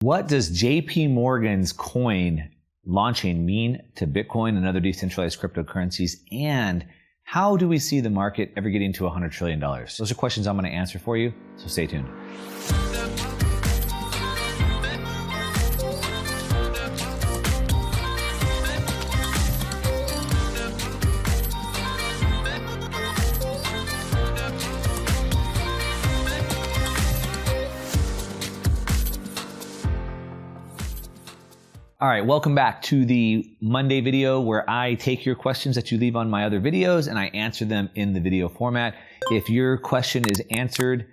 What does JP Morgan's coin launching mean to Bitcoin and other decentralized cryptocurrencies? And how do we see the market ever getting to $100 trillion? Those are questions I'm going to answer for you, so stay tuned. All right, welcome back to the Monday video where I take your questions that you leave on my other videos and I answer them in the video format. If your question is answered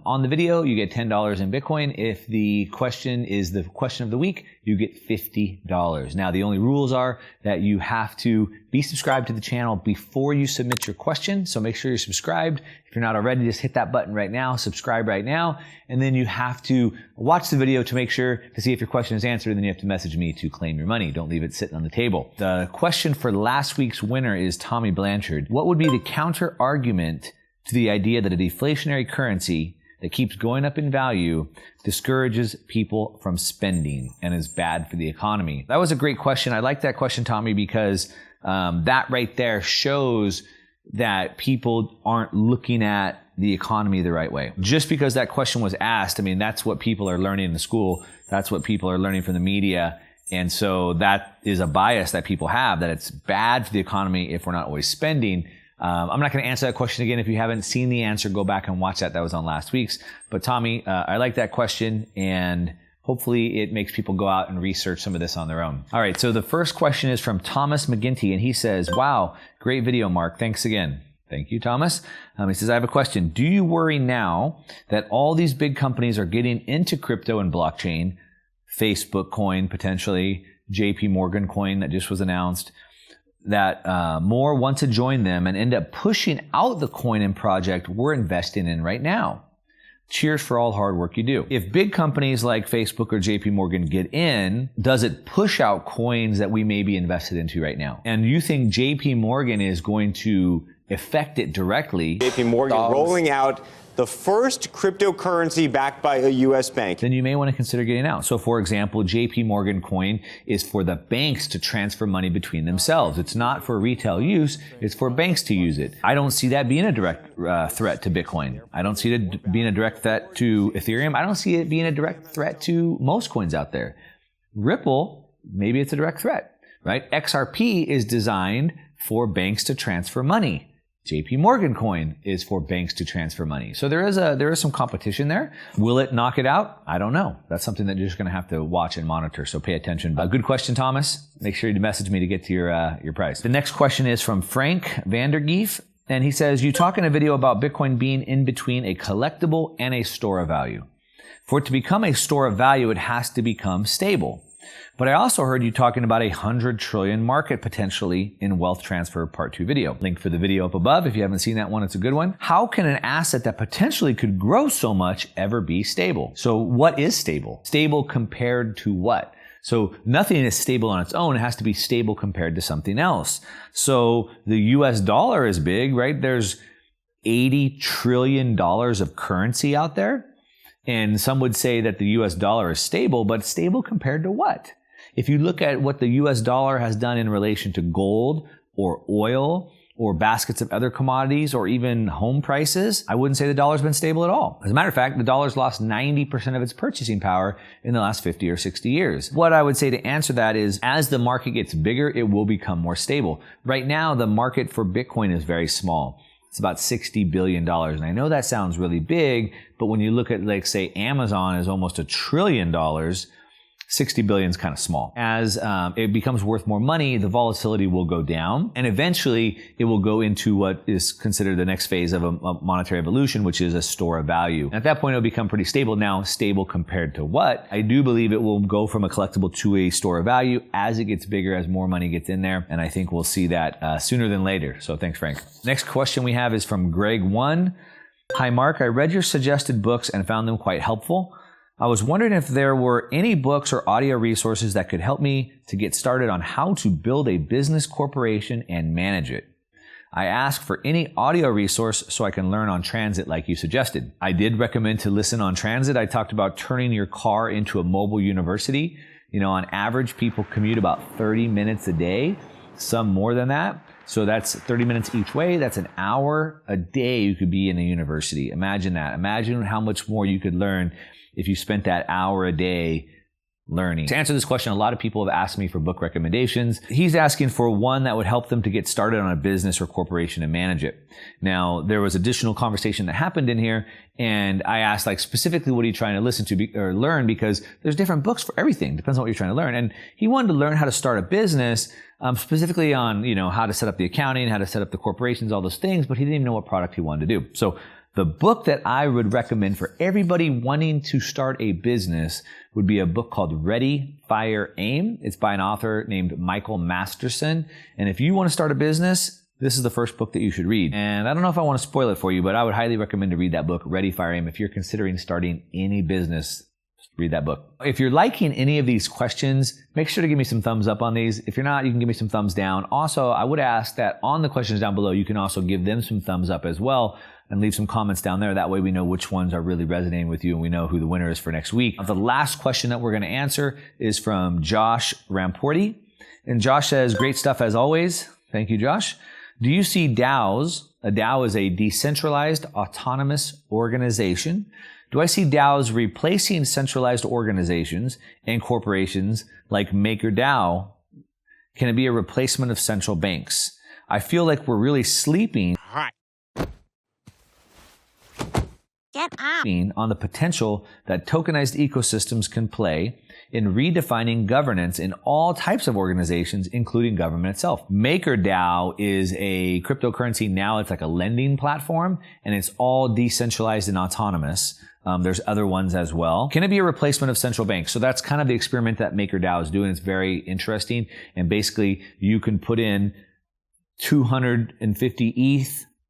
on the video, you get $10 in Bitcoin. If the question is the question of the week, you get $50. Now, the only rules are that you have to be subscribed to the channel before you submit your question. So make sure you're subscribed. If you're not already, just hit that button right now, subscribe right now. And then you have to watch the video to make sure to see if your question is answered. And then you have to message me to claim your money. Don't leave it sitting on the table. The question for last week's winner is Tommy Blanchard. What would be the counter argument to the idea that a deflationary currency that keeps going up in value discourages people from spending and is bad for the economy? That was a great question. I like that question, Tommy, because that right there shows that people aren't looking at the economy the right way. Just because that question was asked, I mean, that's what people are learning in the school. That's what people are learning from the media. And so that is a bias that people have, that it's bad for the economy if we're not always spending. I'm not going to answer that question again. If you haven't seen the answer, go back and watch that. That was on last week's. But Tommy, I like that question, and hopefully it makes people go out and research some of this on their own. All right, so the first question is from Thomas McGinty, and he says, wow, great video, Mark. Thanks again. Thank you, Thomas. He says, I have a question. Do you worry now that all these big companies are getting into crypto and blockchain, Facebook coin potentially, JP Morgan coin that just was announced, that more want to join them and end up pushing out the coin and project we're investing in right now? Cheers for all hard work you do. If big companies like Facebook or JP Morgan get in, does it push out coins that we may be invested into right now? And you think JP Morgan is going to affect it directly? JP Morgan rolling out the first cryptocurrency backed by a U.S. bank. Then you may want to consider getting out. So for example, JP Morgan coin is for the banks to transfer money between themselves. It's not for retail use. It's for banks to use it. I don't see that being a direct threat to Bitcoin. I don't see it being a direct threat to Ethereum. I don't see it being a direct threat to most coins out there. Ripple, maybe it's a direct threat, right? XRP is designed for banks to transfer money. JP Morgan coin is for banks to transfer money. So there is some competition there. Will it knock it out? I don't know. That's something that you're just going to have to watch and monitor. So pay attention. Good question, Thomas. Make sure you message me to get to your prize. The next question is from Frank Vandergeef. And he says, you talk in a video about Bitcoin being in between a collectible and a store of value. For it to become a store of value, it has to become stable. But I also heard you talking about 100 trillion market potentially in wealth transfer part 2 video. Link for the video up above. If you haven't seen that one, it's a good one. How can an asset that potentially could grow so much ever be stable? So what is stable? Stable compared to what? So nothing is stable on its own. It has to be stable compared to something else. So the US dollar is big, right? There's $80 trillion of currency out there. And some would say that the US dollar is stable, but stable compared to what? If you look at what the US dollar has done in relation to gold or oil or baskets of other commodities or even home prices, I wouldn't say the dollar's been stable at all. As a matter of fact, the dollar's lost 90% of its purchasing power in the last 50 or 60 years. What I would say to answer that is, as the market gets bigger, it will become more stable. Right now, the market for Bitcoin is very small. It's about $60 billion. And I know that sounds really big, but when you look at, like, say, Amazon is almost $1 trillion, 60 billion is kind of small. As it becomes worth more money, the volatility will go down, and eventually it will go into what is considered the next phase of a monetary evolution, which is a store of value. And at that point, it'll become pretty stable. Now, stable compared to what? I do believe it will go from a collectible to a store of value as it gets bigger, as more money gets in there, and I think we'll see that sooner than later. So thanks, Frank. Next question we have is from Greg1. Hi, Mark. I read your suggested books and found them quite helpful. I was wondering if there were any books or audio resources that could help me to get started on how to build a business corporation and manage it. I ask for any audio resource so I can learn on transit like you suggested. I did recommend to listen on transit. I talked about turning your car into a mobile university. You know, on average, people commute about 30 minutes a day, some more than that. So that's 30 minutes each way. That's an hour a day you could be in a university. Imagine that. Imagine how much more you could learn if you spent that hour a day learning. To answer this question, a lot of people have asked me for book recommendations. He's asking for one that would help them to get started on a business or corporation and manage it. Now, there was additional conversation that happened in here, and I asked, like, specifically, what are you trying to listen to or learn? Because there's different books for everything. Depends on what you're trying to learn. And he wanted to learn how to start a business, specifically on, you know, how to set up the accounting, how to set up the corporations, all those things, but he didn't even know what product he wanted to do. So the book that I would recommend for everybody wanting to start a business would be a book called Ready, Fire, Aim. It's by an author named Michael Masterson. And if you want to start a business, this is the first book that you should read. And I don't know if I want to spoil it for you, but I would highly recommend to read that book, Ready, Fire, Aim. If you're considering starting any business, read that book. If you're liking any of these questions, make sure to give me some thumbs up on these. If you're not, you can give me some thumbs down. Also, I would ask that on the questions down below, you can also give them some thumbs up as well and leave some comments down there. That way we know which ones are really resonating with you and we know who the winner is for next week. The last question that we're going to answer is from Josh Romportl. And Josh says, great stuff as always. Thank you, Josh. Do you see DAOs? A DAO is a decentralized autonomous organization. Do I see DAOs replacing centralized organizations and corporations like MakerDAO? Can it be a replacement of central banks? I feel like we're really sleeping on the potential that tokenized ecosystems can play in redefining governance in all types of organizations, including government itself. MakerDAO is a cryptocurrency now. It's like a lending platform, and it's all decentralized and autonomous. There's other ones as well. Can it be a replacement of central banks? So that's kind of the experiment that MakerDAO is doing. It's very interesting. And basically, you can put in 250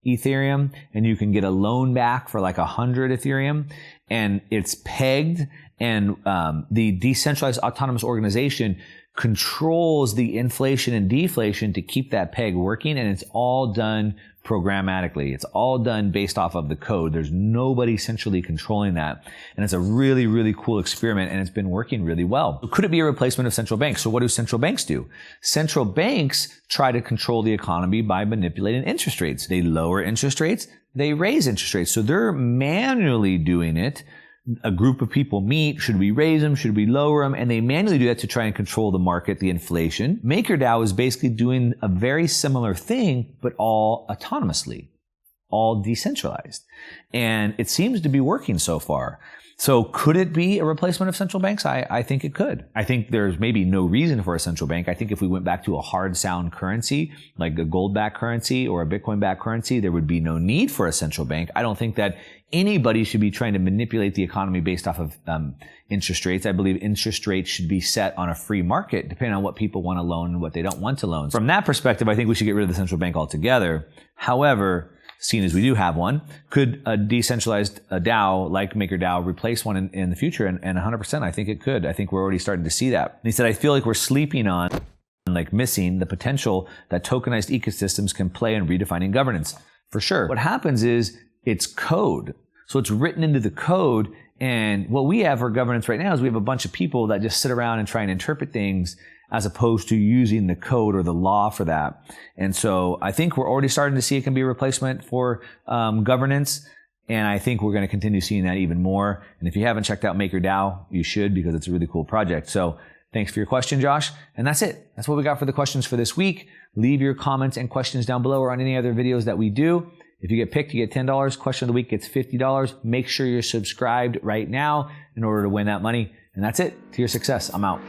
Ethereum, and you can get a loan back for like 100 Ethereum, and it's pegged, and the decentralized autonomous organization controls the inflation and deflation to keep that peg working, and it's all done programmatically. It's all done based off of the code. There's nobody centrally controlling that. And it's a really, really cool experiment, and it's been working really well. Could it be a replacement of central banks? So what do central banks do? Central banks try to control the economy by manipulating interest rates. They lower interest rates, they raise interest rates. So they're manually doing it. A group of people meet, should we raise them, should we lower them? And they manually do that to try and control the market, the inflation. MakerDAO is basically doing a very similar thing, but all autonomously, all decentralized. And it seems to be working so far. So could it be a replacement of central banks? I think it could. I think there's maybe no reason for a central bank. I think if we went back to a hard sound currency, like a gold-backed currency or a Bitcoin-backed currency, there would be no need for a central bank. I don't think that anybody should be trying to manipulate the economy based off of interest rates. I believe interest rates should be set on a free market, depending on what people want to loan and what they don't want to loan. From that perspective, I think we should get rid of the central bank altogether. However, seeing as we do have one, could a decentralized DAO like MakerDAO replace one in the future? And 100%, I think it could. I think we're already starting to see that. And he said, I feel like we're sleeping on, like missing the potential that tokenized ecosystems can play in redefining governance. For sure. What happens is it's code. So it's written into the code. And what we have for governance right now is we have a bunch of people that just sit around and try and interpret things as opposed to using the code or the law for that. And so I think we're already starting to see it can be a replacement for governance. And I think we're going to continue seeing that even more. And if you haven't checked out MakerDAO, you should, because it's a really cool project. So thanks for your question, Josh. And that's it. That's what we got for the questions for this week. Leave your comments and questions down below or on any other videos that we do. If you get picked, you get $10. Question of the week gets $50. Make sure you're subscribed right now in order to win that money. And that's it. To your success. I'm out.